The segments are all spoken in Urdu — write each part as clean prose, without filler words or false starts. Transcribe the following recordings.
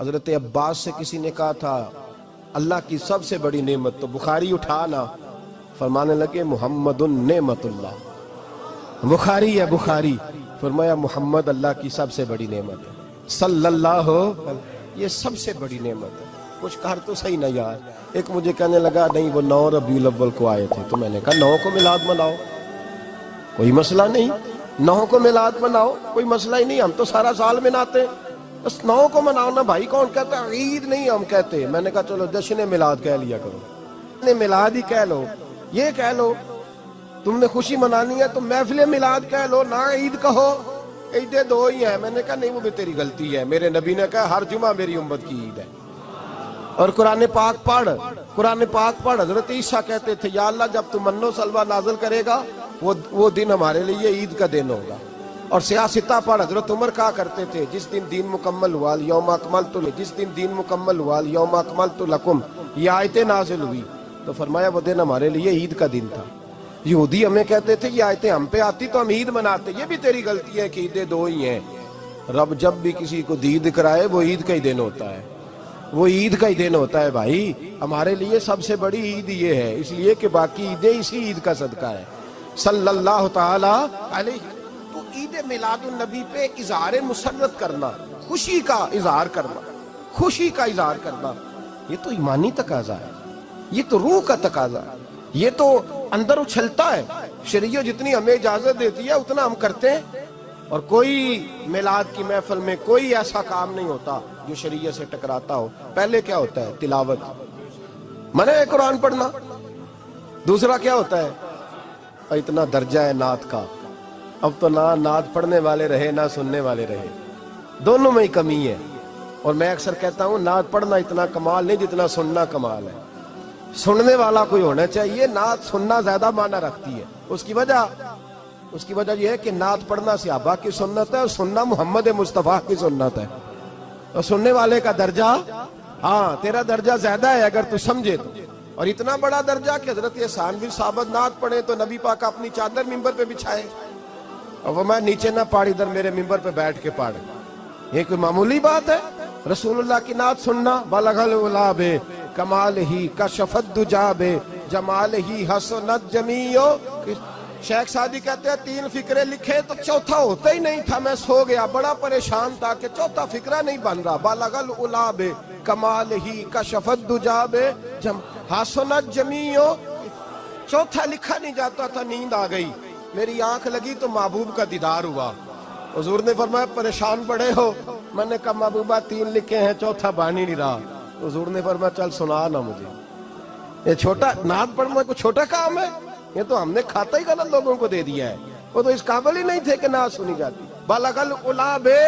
حضرت عباس سے کسی نے کہا تھا اللہ کی سب سے بڑی نعمت، تو بخاری اٹھانا، فرمانے لگے محمد نعمت اللہ، بخاری ہے بخاری، فرمایا محمد اللہ کی سب سے بڑی نعمت ہے صلی اللہ، یہ سب سے بڑی نعمت ہے۔ کچھ کر تو صحیح نہ یار۔ ایک مجھے کہنے لگا نہیں وہ 9 ربیع الاول کو آئے تھے، تو میں نے کہا 9 کو میلاد مناؤ، کوئی مسئلہ نہیں، 9 کو میلاد مناؤ، کوئی مسئلہ ہی نہیں، ہم تو سارا سال مناتے، بس 9 کو مناؤ نا بھائی۔ کون کہتا ہے عید نہیں ہم کہتے؟ میں نے کہا چلو جشن میلاد کہہ لیا کرو، میلاد ہی کہہ لو، یہ کہہ لو، تم نے خوشی منانی ہے تو محفل میلاد کہہ لو، نہ عید کہو، عیدیں 2 ہی ہیں۔ میں نے کہا نہیں وہ بھی تیری غلطی ہے، میرے نبی نے کہا ہر جمعہ میری امت کی عید ہے۔ اور قرآن پاک پڑھ، قرآن پاک پڑھ۔ حضرت عیسیٰ کہتے تھے یا اللہ جب تو من و سلوہ نازل کرے گا وہ دن ہمارے لیے عید کا دن ہوگا۔ اور سیاستہ پڑھ، حضرت عمر کہا کرتے تھے جس دن دین مکمل ہوا یوم اکملت، جس دن دین مکمل ہوا یوم اکملت لکم، یہ آیتیں نازل ہوئی تو فرمایا وہ دن ہمارے لیے عید کا دن تھا۔ یہودی ہمیں کہتے تھے یہ آیتیں ہم پہ آتی تو ہم عید مناتے، یہ بھی تیری غلطی ہے کہ عیدیں 2 ہی ہیں۔ رب جب بھی کسی کو دید کرائے وہ عید کا ہی دن ہوتا ہے، وہ عید کا ہی دن ہوتا ہے بھائی۔ ہمارے لیے سب سے بڑی عید یہ ہے، اس لیے کہ باقی عیدیں اسی عید کا صدقہ ہے صلی اللہ تعالی علیہ۔ تو عید میلاد النبی پہ اظہار مسرت کرنا، خوشی کا اظہار کرنا، خوشی کا اظہار کرنا، یہ تو ایمانی تقاضا ہے، یہ تو روح کا تقاضا ہے، یہ تو اندر اچھلتا ہے۔ شریعت جتنی ہمیں اجازت دیتی ہے اتنا ہم کرتے ہیں، اور کوئی میلاد کی محفل میں کوئی ایسا کام نہیں ہوتا جو شریعت سے ٹکراتا ہو۔ پہلے کیا ہوتا ہے؟ تلاوت، منع ہے قرآن پڑھنا۔ دوسرا کیا ہوتا ہے؟ اتنا درجہ ہے نعت کا، اب تو نہ نعت پڑھنے والے رہے نہ سننے والے رہے، دونوں میں ہی کمی ہے۔ اور میں اکثر کہتا ہوں نعت پڑھنا اتنا کمال نہیں جتنا سننا کمال ہے۔ سننے والا کوئی ہونا چاہیے، نعت سننا زیادہ معنی رکھتی ہے۔ اس کی وجہ یہ ہے کہ نعت پڑھنا صحابہ کی سنت ہے اور سننا محمد مصطفیٰ کی سنت ہے، اور سننے والے کا درجہ، ہاں تیرا درجہ زیادہ ہے اگر تو سمجھے تو۔ اور اتنا بڑا درجہ کہ حضرت احسان بن ثابت نعت پڑھے تو نبی پاک اپنی چادر ممبر پہ بچھائے اور وہ میں نیچے نہ پاڑ، ادھر میرے ممبر پہ بیٹھ کے پاڑے، یہ کوئی معمولی بات ہے؟ رسول اللہ کی نعت سننا، بلغ العلا بے کمال ہی کشف الدجا بے جمال ہی حسنت جمیع۔ شیخ سعدی کہتے ہیں 3 فقرے لکھے تو چوتھا ہوتا ہی نہیں تھا، میں سو گیا، بڑا پریشان تھا کہ چوتھا فقرہ نہیں بن رہا۔ بلغ العلا بے کمال ہی کشف الدجا بے حسنت جمیع، چوتھا لکھا نہیں جاتا تھا، نیند آ گئی، میری آنکھ لگی تو محبوب کا دیدار ہوا۔ حضور نے فرمایا پریشان پڑے ہو؟ میں نے کہا محبوبہ 3 لکھے ہیں چوتھا بن ہی نہیں رہا۔ حضور نے فرمایا چل سنا نا مجھے، یہ چھوٹا نعت پڑھنا کوئی چھوٹا کام ہے؟ یہ تو ہم نے کھاتا ہی غلط لوگوں کو دے دیا ہے، وہ تو اس قابل ہی نہیں تھے کہ نعت سنی جاتی۔ بلغ العلا بے،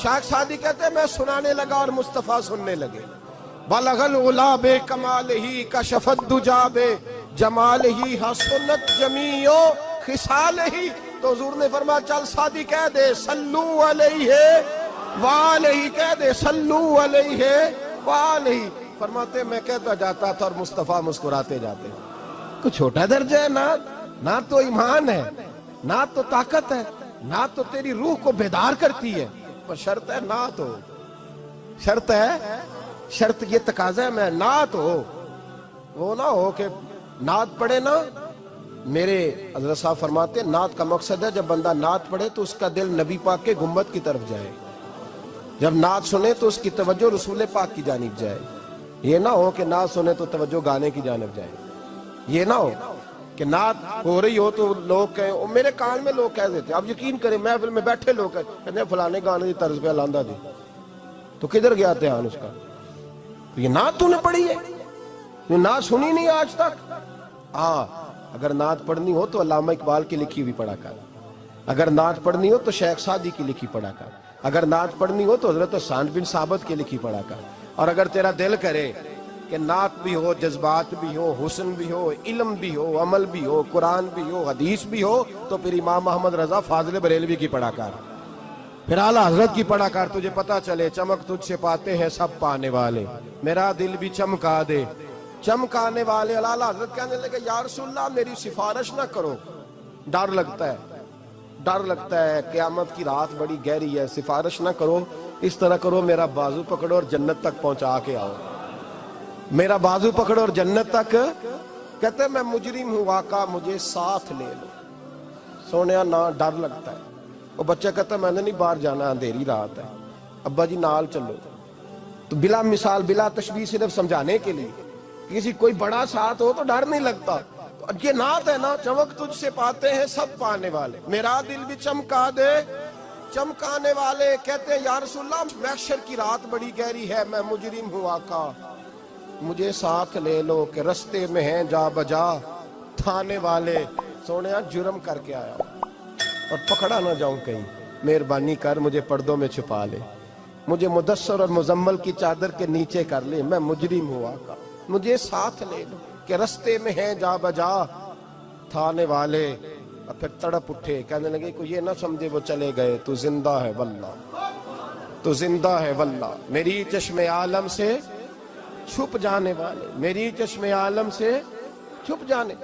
شیخ سعدی کہتے ہیں میں سنانے لگا اور مصطفیٰ سننے لگے۔ بلغ العلا بے کمال ہی کشف الدجا بے جمال ہی حسنت جمیع خصال ہی۔ تو حضور نے فرمایا چل سعدی کہہ دے صلو علیہ وآلہ، کہہ دے صلو علیہ وآلہ۔ فرماتے میں کہتا جاتا تھا اور مصطفیٰ مسکراتے جاتے۔ کوئی چھوٹا درجہ ہے نعت تو ایمان ہے، نعت تو طاقت ہے، نعت تو تیری روح کو بیدار کرتی ہے، پر شرط ہے نعت ہو، شرط ہے، شرط یہ تقاضا ہے میں نعت ہو، وہ نہ ہو کہ نعت پڑھے نا۔ میرے حضرت صاحب فرماتے ہیں نعت کا مقصد ہے جب بندہ نعت پڑھے تو اس کا دل نبی پاک کے گنبد کی طرف جائے، جب نعت سنے تو اس کی توجہ رسول پاک کی جانب جائے، یہ نہ ہو کہ نعت سنے تو توجہ گانے کی جانب جائے، یہ نہ ہو کہ نعت ہو رہی ہو تو لوگ کہیں، اور میرے کان میں لوگ کہہ دیتے، اب یقین کریں محفل میں بیٹھے لوگ کہتے ہیں فلانے گانے کی طرز پہ لاندہ دے، تو کدھر گیا دھیان اس کا؟ یہ نعت تو نے پڑھی ہے، یہ نعت سنی نہیں آج تک۔ ہاں اگر نعت پڑھنی ہو تو علامہ اقبال کی لکھی ہوئی پڑھا کر، اگر نعت پڑھنی ہو تو شیخ سعدی کی لکھی پڑھا کر، اگر نعت پڑھنی ہو تو حضرت احسان بن ثابت کی لکھی پڑھا کر۔ اور اگر تیرا دل کرے کہ نعت بھی ہو، جذبات بھی ہو، حسن بھی ہو، علم بھی ہو، عمل بھی ہو، قرآن بھی ہو، حدیث بھی ہو، تو پھر امام محمد رضا فاضل بریلوی کی پڑھا کر، پھر اعلیٰ حضرت کی پڑھا کر، تجھے پتا چلے چمک تجھ سے پاتے ہیں سب پانے والے، میرا دل بھی چمکا دے چمکانے والے۔ اعلیٰ حضرت کہنے لگے یا رسول اللہ میری سفارش نہ کرو، ڈر لگتا ہے، ڈر لگتا ہے، قیامت کی رات بڑی گہری ہے، سفارش نہ کرو اس طرح کرو میرا بازو پکڑو اور جنت تک پہنچا کے آؤ، میرا بازو پکڑو اور جنت تک. کہتے میں مجرم ہوں آقا مجھے ساتھ لے لو. سونیا نہ ڈر لگتا ہے. وہ بچہ کہتا ہے میں نے نہیں باہر جانا، اندھیری رات ہے. ابا جی نال چلو. تو بلا مثال بلا تشبیہ صرف سمجھانے کے لیے، کسی کوئی بڑا ساتھ ہو تو ڈر نہیں لگتا. تو یہ نعت ہے نا، چمک تجھ سے پاتے ہیں سب پانے والے، میرا دل بھی چمکا دے چمکانے والے. کہتے ہیں یا رسول اللہ محشر کی رات بڑی گہری ہے، میں مجرم ہوں آقا مجھے ساتھ لے لو کہ رستے میں ہیں جا بجا تھانے والے. سونیا جرم کر کے آیا اور پکڑا نہ جاؤں کہیں، مہربانی کر مجھے پردوں میں چھپا لے، مجھے مدثر اور مزمل کی چادر کے نیچے کر لے، میں مجرم ہوں آقا مجھے ساتھ لے لو کہ رستے میں ہیں جا بجا تھانے والے. اور پھر تڑپ اٹھے، کہنے لگے کوئی یہ نہ سمجھے وہ چلے گئے، تو زندہ ہے واللہ تو زندہ ہے واللہ، میری چشم عالم سے چھپ جانے والے، میری چشم عالم سے چھپ جانے